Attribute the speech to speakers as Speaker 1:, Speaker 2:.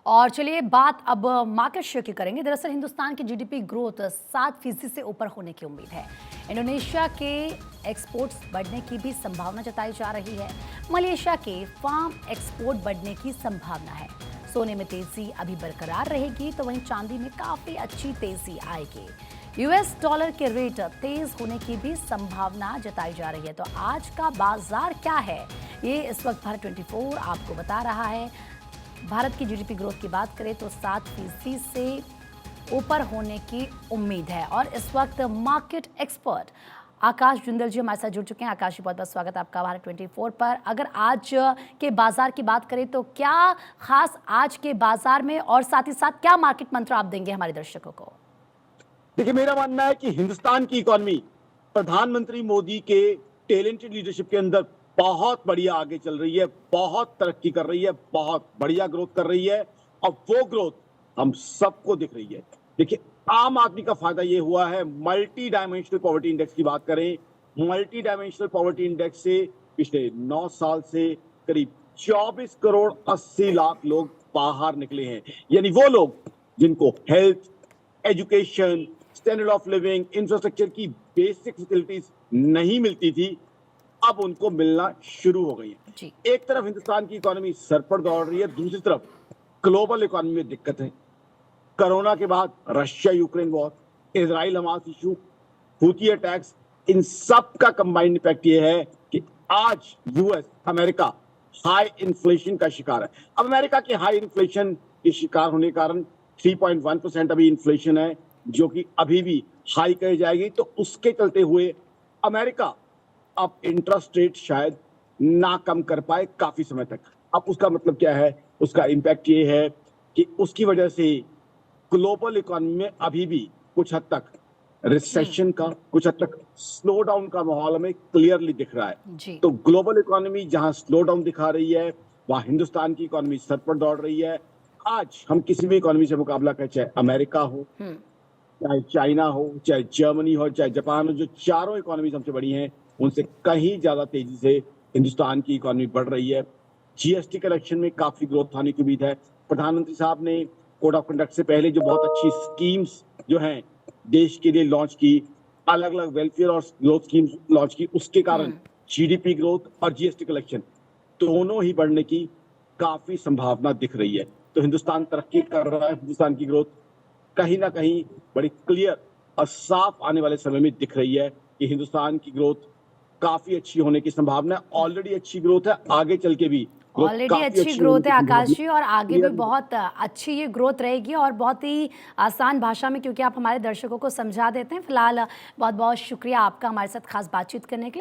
Speaker 1: और चलिए बात अब मार्केट शेयर की करेंगे। दरअसल हिंदुस्तान की जीडीपी ग्रोथ 7% से ऊपर होने की उम्मीद है। इंडोनेशिया के एक्सपोर्ट्स बढ़ने की भी संभावना जताई जा रही है। मलेशिया के फार्म एक्सपोर्ट बढ़ने की संभावना है। सोने में तेजी अभी बरकरार रहेगी, तो वहीं चांदी में काफी अच्छी तेजी आएगी। यूएस डॉलर के रेट तेज होने की भी संभावना जताई जा रही है। तो आज का बाजार क्या है, ये इस वक्त भारत 24 आपको बता रहा है। भारत की जीडीपी ग्रोथ की बात करें तो 7% से ऊपर होने की उम्मीद है। और इस वक्त मार्केट एक्सपर्ट आकाश जुंदल जी हमारे साथ जुड़ चुके हैं। आकाश जी, बहुत बहुत स्वागत आपका भारत 24 पर। अगर आज के बाजार की बात करें तो क्या खास आज के बाजार में, और साथ ही साथ क्या मार्केट मंत्र आप देंगे हमारे दर्शकों को?
Speaker 2: देखिए, मेरा मानना है कि हिंदुस्तान की इकोनॉमी प्रधानमंत्री मोदी के टैलेंटेड लीडरशिप के अंदर बहुत बढ़िया आगे चल रही है, बहुत तरक्की कर रही है, बहुत बढ़िया ग्रोथ कर रही है। और वो ग्रोथ हम सबको दिख रही है। देखिए, आम आदमी का फायदा ये हुआ है। मल्टी डायमेंशनल पॉवर्टी इंडेक्स की बात करें, मल्टी डायमेंशनल पॉवर्टी इंडेक्स से पिछले 9 साल से करीब 24 करोड़ 80 लाख लोग बाहर निकले हैं। यानी वो लोग जिनको health, education, standard of living, infrastructure की बेसिक फैसिलिटीज नहीं मिलती थी, अब उनको मिलना शुरू हो गई है। एक तरफ हिंदुस्तान की इकोनॉमी सर पर दौड़ रही है, दूसरी तरफ ग्लोबल इकोनॉमी में दिक्कत है। कोरोना के बाद Russia Ukraine war, Israel Hamas issue, Houthi attacks, इन सब का कंबाइंड इफेक्ट ये है कि आज यूएस, अमेरिका हाई इन्फ्लेशन का शिकार है। अब अमेरिका के हाई इन्फ्लेशन के शिकार होने के कारण 3.1% अभी इन्फ्लेशन है, जो कि अभी भी हाई कही जाएगी। तो उसके चलते हुए अमेरिका अब इंटरेस्ट रेट शायद ना कम कर पाए काफी समय तक। अब उसका मतलब क्या है? उसका इंपैक्ट ये है कि उसकी वजह से ग्लोबल इकोनॉमी में अभी भी कुछ हद तक रिसेशन का, कुछ हद तक स्लो डाउन का माहौल हमें क्लियरली दिख रहा है। तो ग्लोबल इकोनॉमी जहां स्लो डाउन दिखा रही है, वहां हिंदुस्तान की इकोनॉमी सर पर दौड़ रही है। आज हम किसी भी इकोनॉमी से मुकाबला करें, चाहे अमेरिका हो, चाहे चाइना हो, चाहे जर्मनी हो, चाहे जापान हो, जो चारों इकोनॉमी हमसे बड़ी हैं, उनसे कहीं ज्यादा तेजी से हिंदुस्तान की इकोनॉमी बढ़ रही है। जीएसटी कलेक्शन में काफी ग्रोथ आने की उम्मीद है। प्रधानमंत्री साहब ने कोड ऑफ कंडक्ट से पहले जो बहुत अच्छी स्कीम्स जो हैं देश के लिए लॉन्च की, अलग अलग वेलफेयर और ग्रोथ स्कीम्स लॉन्च की, उसके कारण जीडीपी ग्रोथ और जीएसटी कलेक्शन दोनों ही बढ़ने की काफी संभावना दिख रही है। तो हिंदुस्तान तरक्की कर रहा है। हिंदुस्तान की ग्रोथ कहीं ना कहीं बड़ी क्लियर और साफ आने वाले समय में दिख रही है कि हिंदुस्तान की ग्रोथ काफी अच्छी होने की संभावना। ऑलरेडी अच्छी ग्रोथ है, आगे चल के भी
Speaker 1: ऑलरेडी अच्छी ग्रोथ है आकाश जी, और आगे भी बहुत अच्छी ये ग्रोथ रहेगी। और बहुत ही आसान भाषा में, क्योंकि आप हमारे दर्शकों को समझा देते हैं। फिलहाल बहुत बहुत शुक्रिया आपका हमारे साथ खास बातचीत करने के लिए।